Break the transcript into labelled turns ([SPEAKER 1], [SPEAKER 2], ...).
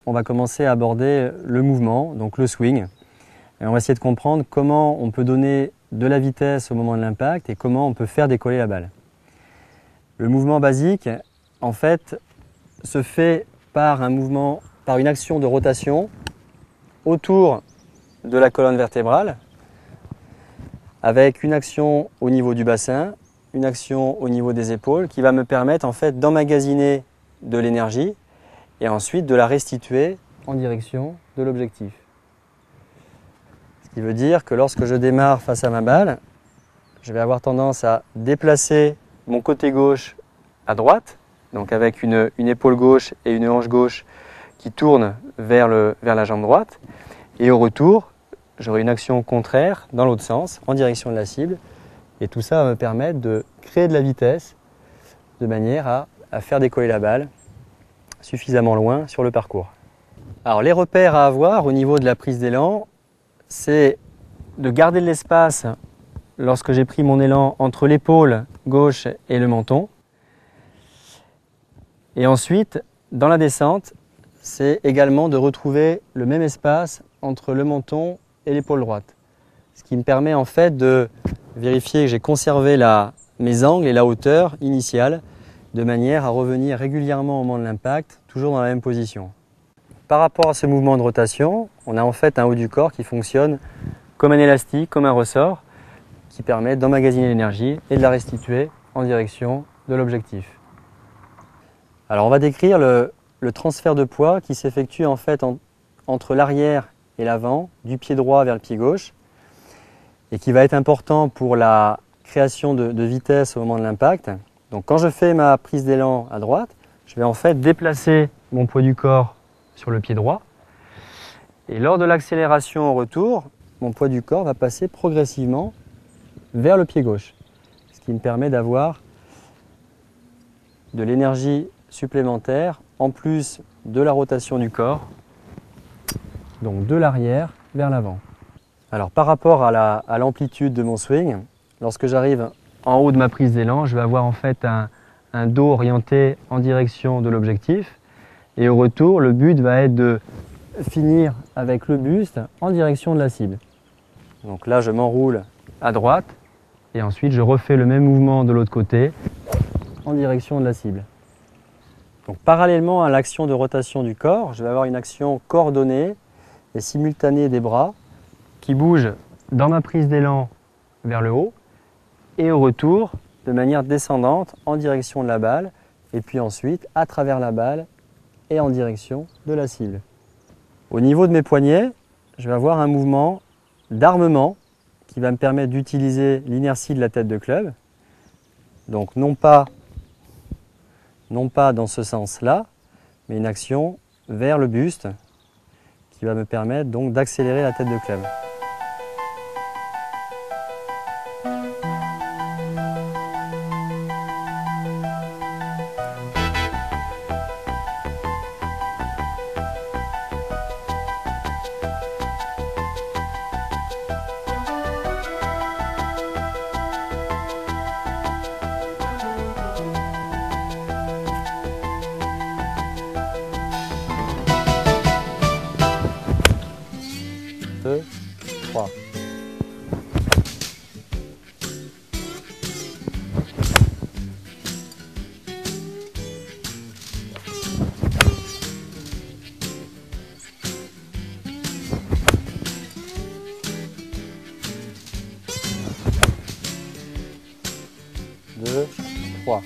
[SPEAKER 1] On va commencer à aborder le mouvement, donc le swing. Et on va essayer de comprendre comment on peut donner de la vitesse au moment de l'impact et comment on peut faire décoller la balle. Le mouvement basique, en fait, se fait par une action de rotation autour de la colonne vertébrale, avec une action au niveau du bassin, une action au niveau des épaules, qui va me permettre en fait d'emmagasiner de l'énergie et ensuite de la restituer en direction de l'objectif. Ce qui veut dire que lorsque je démarre face à ma balle, je vais avoir tendance à déplacer mon côté gauche à droite, donc avec une épaule gauche et une hanche gauche qui tournent vers la jambe droite. Et au retour, j'aurai une action contraire dans l'autre sens, en direction de la cible. Et tout ça va me permettre de créer de la vitesse de manière à faire décoller la balle suffisamment loin sur le parcours. Alors les repères à avoir au niveau de la prise d'élan, c'est de garder de l'espace lorsque j'ai pris mon élan entre l'épaule gauche et le menton. Et ensuite, dans la descente, c'est également de retrouver le même espace entre le menton et l'épaule droite. Ce qui me permet en fait de vérifier que j'ai conservé mes angles et la hauteur initiale de manière à revenir régulièrement au moment de l'impact, toujours dans la même position. Par rapport à ce mouvement de rotation, on a en fait un haut du corps qui fonctionne comme un élastique, comme un ressort, qui permet d'emmagasiner l'énergie et de la restituer en direction de l'objectif. Alors on va décrire le transfert de poids qui s'effectue en fait entre l'arrière et l'avant, du pied droit vers le pied gauche, et qui va être important pour la création de vitesse au moment de l'impact. Donc quand je fais ma prise d'élan à droite, je vais en fait déplacer mon poids du corps sur le pied droit. Et lors de l'accélération au retour, mon poids du corps va passer progressivement vers le pied gauche. Ce qui me permet d'avoir de l'énergie supplémentaire en plus de la rotation du corps, donc de l'arrière vers l'avant. Alors par rapport à l'amplitude de mon swing, lorsque j'arrive en haut de ma prise d'élan, je vais avoir en fait un dos orienté en direction de l'objectif. Et au retour, le but va être de finir avec le buste en direction de la cible. Donc là, je m'enroule à droite et ensuite je refais le même mouvement de l'autre côté en direction de la cible. Donc parallèlement à l'action de rotation du corps, je vais avoir une action coordonnée et simultanée des bras qui bougent dans ma prise d'élan vers le haut et au retour de manière descendante en direction de la balle et puis ensuite à travers la balle et en direction de la cible. Au niveau de mes poignets, je vais avoir un mouvement d'armement qui va me permettre d'utiliser l'inertie de la tête de club. Donc non pas dans ce sens-là, mais une action vers le buste qui va me permettre donc d'accélérer la tête de club. Deux, trois. Deux, trois.